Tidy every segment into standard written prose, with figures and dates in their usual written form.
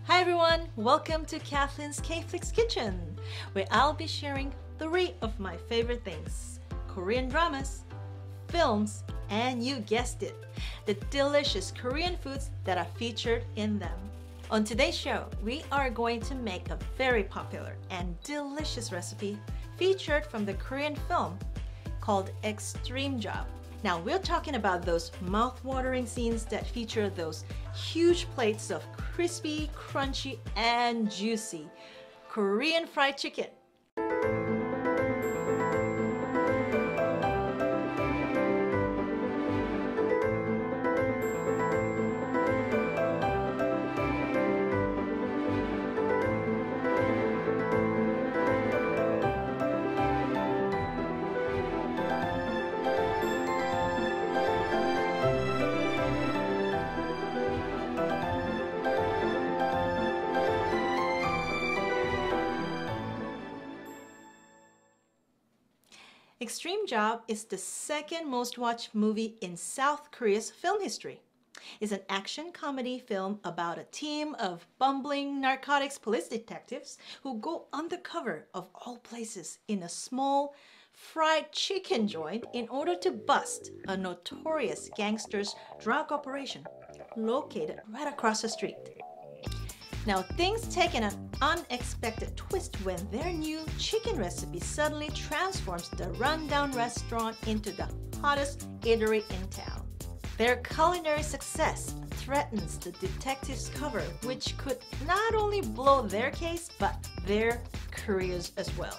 Hi everyone, welcome to Kathleen's K-Flix Kitchen, where I'll be sharing 3 of my favorite things: Korean dramas, films, and you guessed it, the delicious Korean foods that are featured in them. On today's show, we are going to make a very popular and delicious recipe featured from the Korean film called Extreme Job. Now we're talking about those mouth-watering scenes that feature those huge plates of crispy, crunchy, and juicy Korean fried chicken. Extreme Job is the second most watched movie in South Korea's film history. It's an action comedy film about a team of bumbling narcotics police detectives who go undercover of all places in a small fried chicken joint in order to bust a notorious gangster's drug operation located right across the street. Now, things take an unexpected twist when their new chicken recipe suddenly transforms the rundown restaurant into the hottest eatery in town. Their culinary success threatens the detectives' cover, which could not only blow their case, but their careers as well.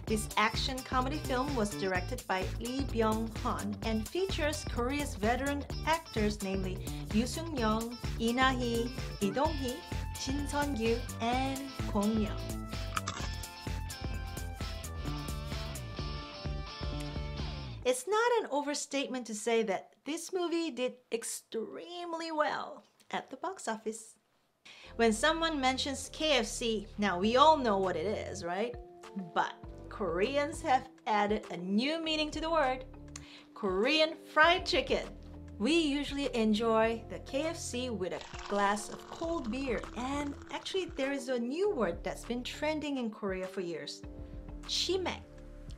This action comedy film was directed by Lee Byung-hun and features Korea's veteran actors, namely Yoo Sung-young, Lee Na-hee, Lee Dong-hee, Shin Sun-gyu, and Kwon Young. It's not an overstatement to say that this movie did extremely well at the box office. When someone mentions KFC, now we all know what it is, right? But Koreans have added a new meaning to the word: Korean fried chicken. We usually enjoy the KFC with a glass of cold beer, and actually there is a new word that's been trending in Korea for years: chimaek,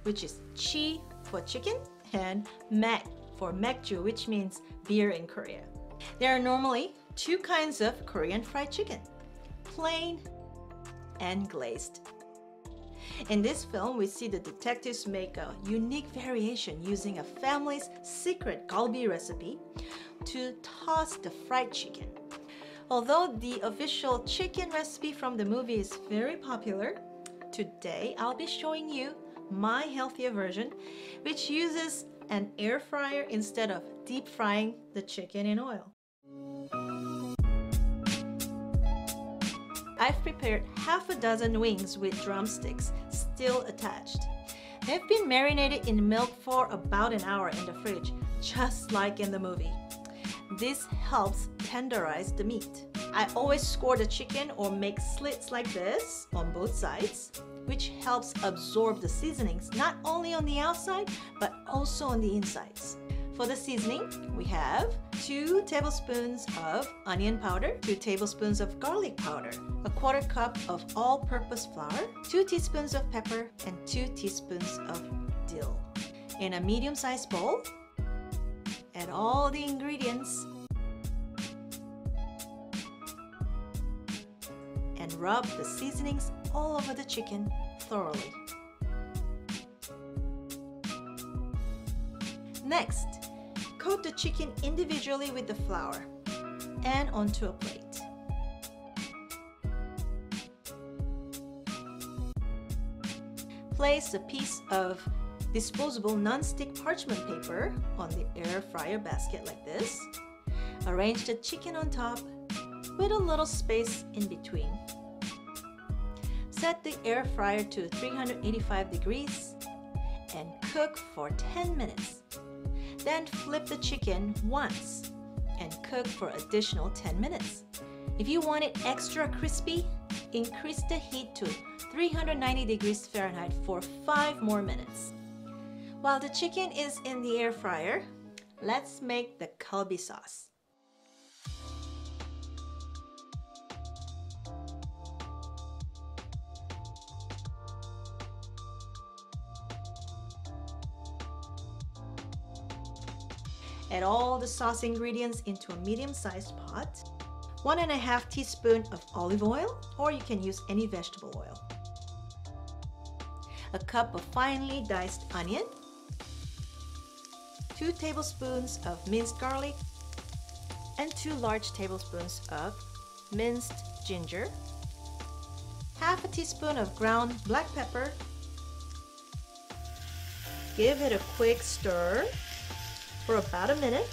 which is chi for chicken and mak for makju, which means beer in Korea. There are normally 2 kinds of Korean fried chicken: plain and glazed. In this film, we see the detectives make a unique variation using a family's secret galbi recipe to toss the fried chicken. Although the official chicken recipe from the movie is very popular, today I'll be showing you my healthier version, which uses an air fryer instead of deep frying the chicken in oil. I've prepared half a dozen wings with drumsticks still attached. They've been marinated in milk for about an hour in the fridge, just like in the movie. This helps tenderize the meat. I always score the chicken or make slits like this on both sides, which helps absorb the seasonings not only on the outside, but also on the insides. For the seasoning, we have 2 tablespoons of onion powder, 2 tablespoons of garlic powder, a 1/4 cup of all-purpose flour, 2 teaspoons of pepper, and 2 teaspoons of dill. In a medium-sized bowl, add all the ingredients and rub the seasonings all over the chicken thoroughly. Next, coat the chicken individually with the flour and onto a plate. Place a piece of disposable non-stick parchment paper on the air fryer basket like this. Arrange the chicken on top with a little space in between. Set the air fryer to 385 degrees and cook for 10 minutes. Then flip the chicken once and cook for additional 10 minutes. If you want it extra crispy, increase the heat to 390 degrees Fahrenheit for 5 more minutes. While the chicken is in the air fryer, let's make the galbi sauce. Add all the sauce ingredients into a medium-sized pot. 1.5 teaspoons of olive oil, or you can use any vegetable oil. A cup of finely diced onion. 2 tablespoons of minced garlic. And 2 large tablespoons of minced ginger. Half a teaspoon of ground black pepper. Give it a quick stir for about a minute.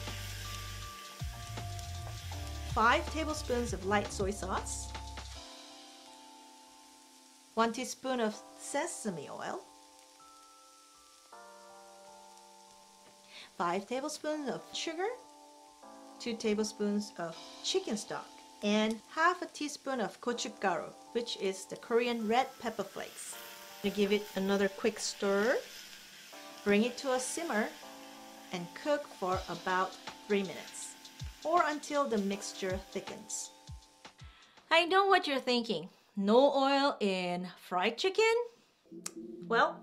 5 tablespoons of light soy sauce. 1 teaspoon of sesame oil. 5 tablespoons of sugar. 2 tablespoons of chicken stock. And half a teaspoon of gochugaru, which is the Korean red pepper flakes. Give it another quick stir. Bring it to a simmer and cook for about 3 minutes, or until the mixture thickens. I know what you're thinking. No oil in fried chicken? Well,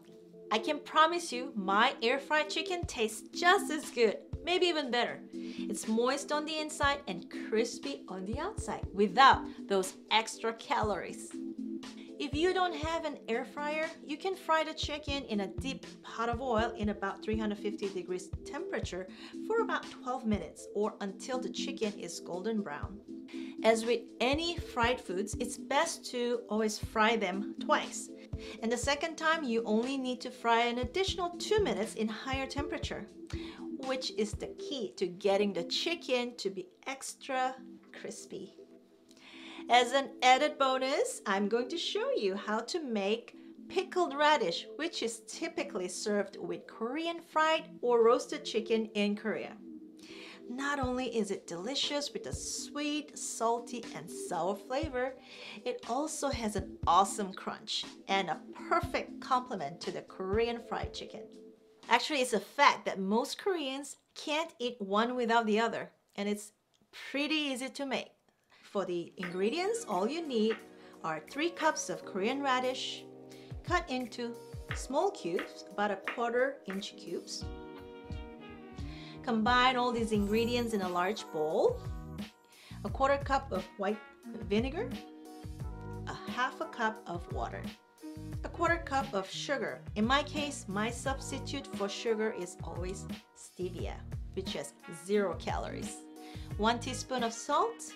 I can promise you my air fried chicken tastes just as good, maybe even better. It's moist on the inside and crispy on the outside without those extra calories. If you don't have an air fryer, you can fry the chicken in a deep pot of oil in about 350 degrees temperature for about 12 minutes or until the chicken is golden brown. As with any fried foods, it's best to always fry them twice. And the second time, you only need to fry an additional 2 minutes in higher temperature, which is the key to getting the chicken to be extra crispy. As an added bonus, I'm going to show you how to make pickled radish, which is typically served with Korean fried or roasted chicken in Korea. Not only is it delicious with a sweet, salty, and sour flavor, it also has an awesome crunch and a perfect complement to the Korean fried chicken. Actually, it's a fact that most Koreans can't eat one without the other, and it's pretty easy to make. For the ingredients, all you need are 3 cups of Korean radish cut into small cubes, about 1/4 inch cubes. Combine all these ingredients in a large bowl. 1/4 cup of white vinegar, 1/2 cup of water, 1/4 cup of sugar. In my case, my substitute for sugar is always stevia, which has 0 calories. 1 teaspoon of salt,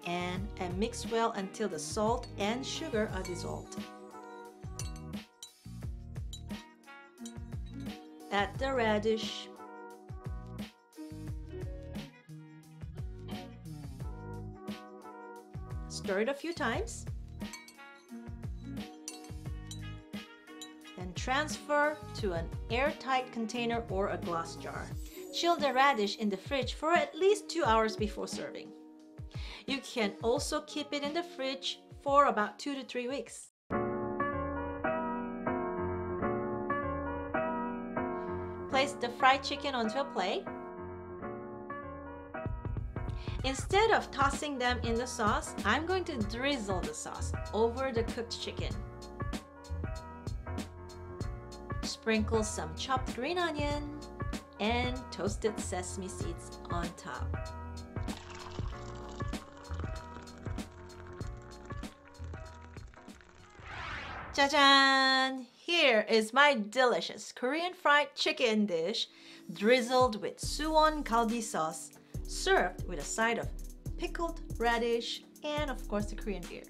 and mix well until the salt and sugar are dissolved. Add the radish. Stir it a few times. Then transfer to an airtight container or a glass jar. Chill the radish in the fridge for at least 2 hours before serving. You can also keep it in the fridge for about 2 to 3 weeks. Place the fried chicken onto a plate. Instead of tossing them in the sauce, I'm going to drizzle the sauce over the cooked chicken. Sprinkle some chopped green onion and toasted sesame seeds on top. 짜잔! Here is my delicious Korean fried chicken dish drizzled with suwon galbi sauce, served with a side of pickled radish and of course the Korean beer.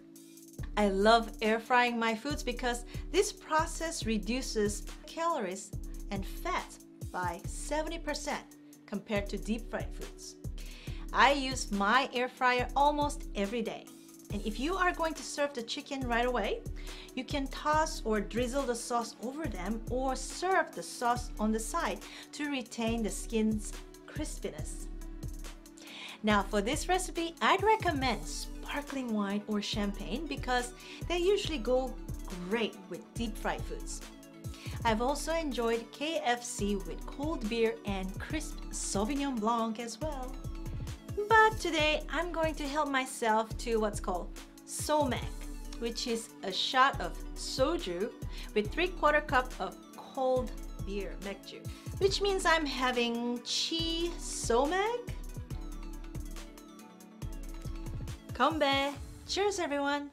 I love air frying my foods because this process reduces calories and fat by 70% compared to deep fried foods. I use my air fryer almost every day. And if you are going to serve the chicken right away, you can toss or drizzle the sauce over them or serve the sauce on the side to retain the skin's crispiness. Now for this recipe, I'd recommend sparkling wine or champagne because they usually go great with deep fried foods. I've also enjoyed KFC with cold beer and crisp Sauvignon Blanc as well. But today, I'm going to help myself to what's called somek, which is a shot of soju with 3/4 cup of cold beer, 맥주. which means I'm having chi somag. Kombe! Cheers everyone!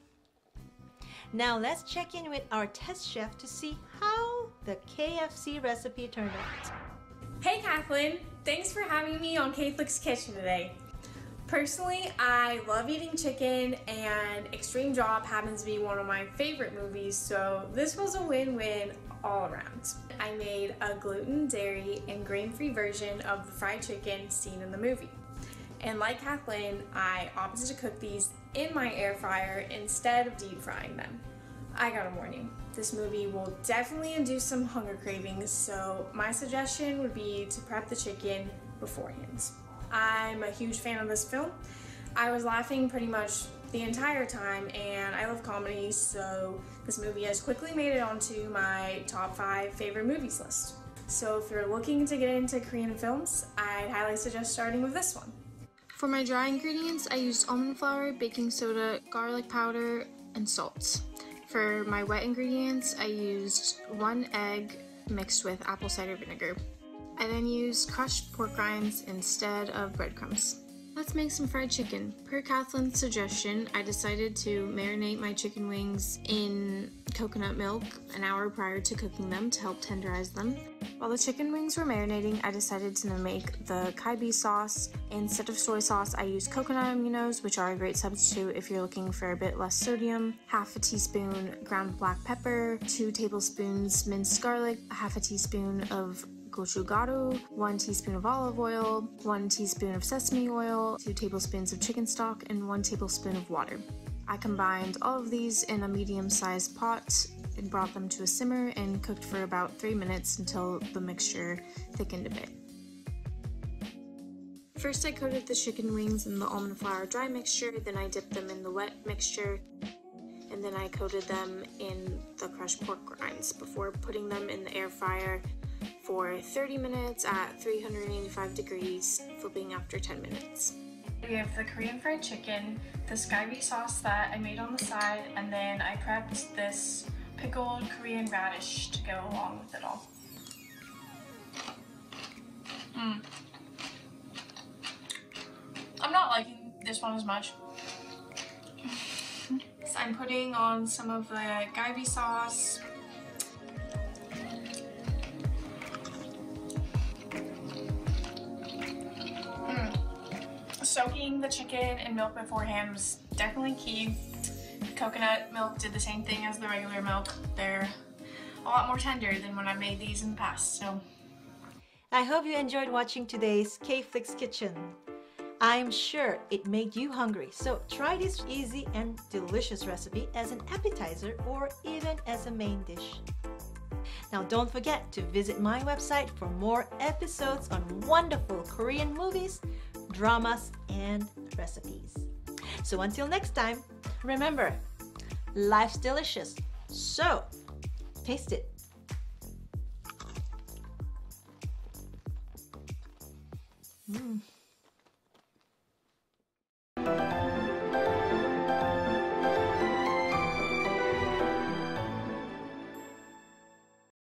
Now let's check in with our test chef to see how the KFC recipe turned out. Hey Kathleen! Thanks for having me on K-Flicks Kitchen today. Personally, I love eating chicken and Extreme Job happens to be one of my favorite movies, so this was a win-win all around. I made a gluten, dairy, and grain-free version of the fried chicken seen in the movie. And like Kathleen, I opted to cook these in my air fryer instead of deep frying them. I gotta warn you, this movie will definitely induce some hunger cravings, so my suggestion would be to prep the chicken beforehand. I'm a huge fan of this film. I was laughing pretty much the entire time, and I love comedy, so this movie has quickly made it onto my top 5 favorite movies list. So if you're looking to get into Korean films, I'd highly suggest starting with this one. For my dry ingredients, I used almond flour, baking soda, garlic powder, and salt. For my wet ingredients, I used 1 egg mixed with apple cider vinegar. I then used crushed pork rinds instead of breadcrumbs. Let's make some fried chicken. Per Kathleen's suggestion, I decided to marinate my chicken wings in coconut milk an hour prior to cooking them to help tenderize them. While the chicken wings were marinating, I decided to make the Kaibi sauce. Instead of soy sauce, I used coconut aminos, which are a great substitute if you're looking for a bit less sodium, half a teaspoon ground black pepper, 2 tablespoons minced garlic, half a teaspoon of gochugaru, 1 teaspoon of olive oil, 1 teaspoon of sesame oil, 2 tablespoons of chicken stock, and 1 tablespoon of water. I combined all of these in a medium-sized pot and brought them to a simmer and cooked for about 3 minutes until the mixture thickened a bit. First I coated the chicken wings in the almond flour dry mixture, then I dipped them in the wet mixture, and then I coated them in the crushed pork rinds before putting them in the air fryer for 30 minutes at 385 degrees, flipping after 10 minutes. We have the Korean fried chicken, the Kaibi sauce that I made on the side, and then I prepped this pickled Korean radish to go along with it all. I'm not liking this one as much. So I'm putting on some of the Kaibi sauce. Soaking the chicken in milk beforehand was definitely key. Coconut milk did the same thing as the regular milk. They're a lot more tender than when I made these in the past, so. I hope you enjoyed watching today's K-Flicks Kitchen. I'm sure it made you hungry, so try this easy and delicious recipe as an appetizer or even as a main dish. Now don't forget to visit my website for more episodes on wonderful Korean movies, dramas, and recipes. So until next time, remember, life's delicious, so taste it.